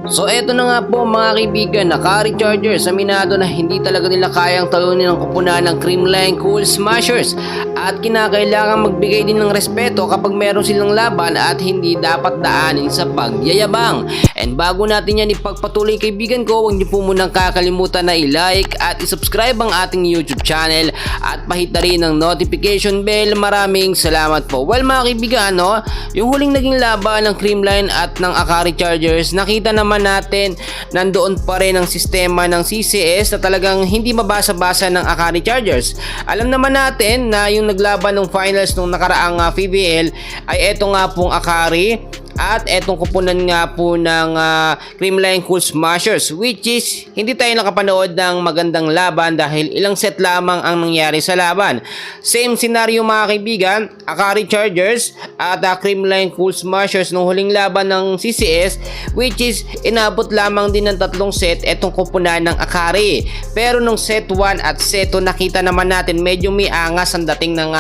So eto na nga po mga kaibigan, naka-rechargers, aminado na hindi talaga nila kayang talunin ang kupunan ng Creamline Cool Smashers at kinakailangan magbigay din ng respeto kapag meron silang laban at hindi dapat daanin sa pagyayabang. And bago natin yan ipagpatuloy kaibigan ko, huwag niyo po munang kakalimutan na i-like at i-subscribe ang ating YouTube channel at pahita rin ng notification bell. Maraming salamat po. Well mga kaibigan, yung huling naging laban ng Creamline at ng Akari Chargers, nakita naman natin nandoon pa rin ang sistema ng CCS na talagang hindi mabasa-basa ng Akari Chargers. Alam naman natin na yung naglaban ng finals nung nakaraang PBL ay eto nga pong Akari at etong kupunan nga po ng Creamline Cool Smashers, which is hindi tayo nakapanood ng magandang laban dahil ilang set lamang ang nangyari sa laban. Same scenario mga kaibigan, Akari Chargers at Creamline Cool Smashers nung huling laban ng CCS, which is inabot lamang din ng 3 set etong kupunan ng Akari. Pero nung set 1 at set 2 nakita naman natin medyo may angas ang dating ng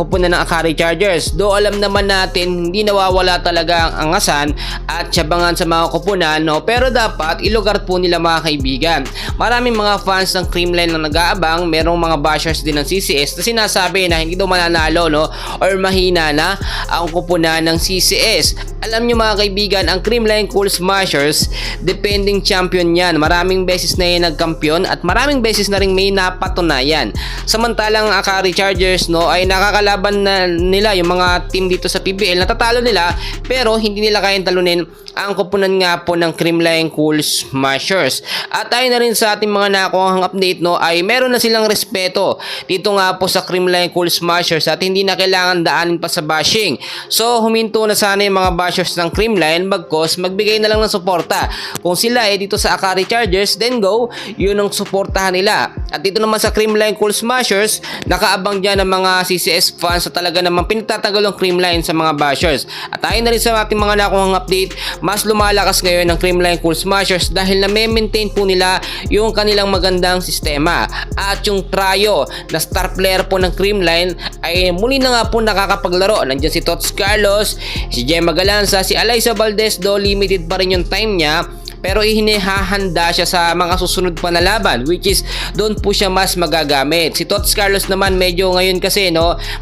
kupunan ng Akari Chargers. Do alam naman natin hindi nawawala talaga ang angasan at tiyabangan sa mga kupunan, pero dapat ilugar po nila mga kaibigan. Maraming mga fans ng Creamline na nag-aabang, merong mga bashers din ng CCS na sinasabi na hindi daw mananalo or mahina na ang kupunan ng CCS. Alam nyo mga kaibigan, ang Creamline Cool Smashers defending champion yan. Maraming beses na yan nagkampiyon at maraming beses na rin may napatunayan. Samantalang Akari Chargers ay nakakalaban na nila yung mga team dito sa PBL, natatalo nila pero hindi nila kayang talunin ang kupunan nga po ng Creamline Cool Smashers. At tayo na rin sa ating mga nakuhang update ay meron na silang respeto dito nga po sa Creamline Cool Smashers at hindi na kailangan daanin pa sa bashing. So huminto na sana yung mga bashers ng Creamline, bagkos magbigay na lang ng suporta. Kung sila dito sa Akari Chargers, then go, yun ang suportahan nila. At dito naman sa Creamline Cool Smashers, nakaabang dyan ng mga CCS fans sa talaga namang pinagtatagal ang Creamline sa mga bashers. At tayo na rin sa ating mga nakuhang update, mas lumalakas ngayon ng Creamline Cool Smashers dahil na-maintain po nila yung kanilang magandang sistema. At yung trio na star player po ng Creamline ay muli na nga po nakakapaglaro. Nandiyan si Tots Carlos, si Gemma Galanza, si Alyssa Valdez, do limited pa rin yung time niya, pero hinihahanda siya sa mga susunod pa na laban, which is doon po siya mas magagamit. Si Tots Carlos naman medyo ngayon kasi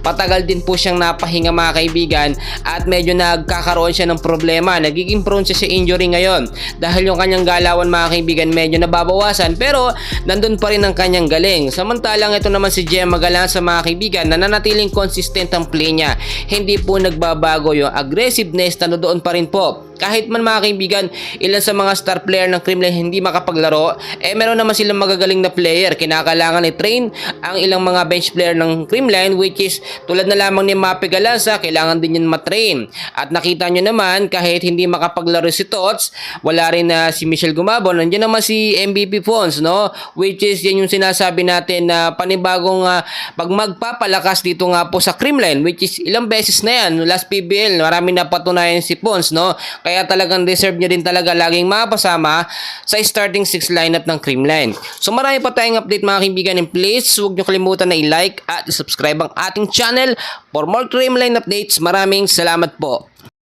patagal din po siyang napahinga mga kaibigan at medyo nagkakaroon siya ng problema. Nagiging prone siya sa injury ngayon dahil yung kanyang galawan mga kaibigan medyo nababawasan, pero nandun pa rin ang kanyang galing. Samantalang ito naman si Gemma Galanza mga kaibigan, nananatiling consistent ang play niya. Hindi po nagbabago yung aggressiveness na doon pa rin po. Kahit man mga kaibigan, ilan sa mga star player ng Creamline hindi makapaglaro, meron naman silang magagaling na player. Kinakailangan i-train ang ilang mga bench player ng Creamline, which is tulad na lamang ni Mape Galanza, kailangan din yun matrain. At nakita nyo naman, kahit hindi makapaglaro si Tots, wala rin na si Michelle Gumabon, nandiyan naman si MVP Pons, which is yan yung sinasabi natin na panibagong pag magpapalakas dito nga po sa Creamline, which is ilang beses na yan. Last PBL, marami na patunayan si Pons, kaya talagang deserve niya din talaga laging mapasama sa starting 6 lineup ng Creamline. So marami pa tayong update mga kaibigan, and please huwag niyo kalimutan na i-like at i-subscribe ang ating channel for more Creamline updates. Maraming salamat po.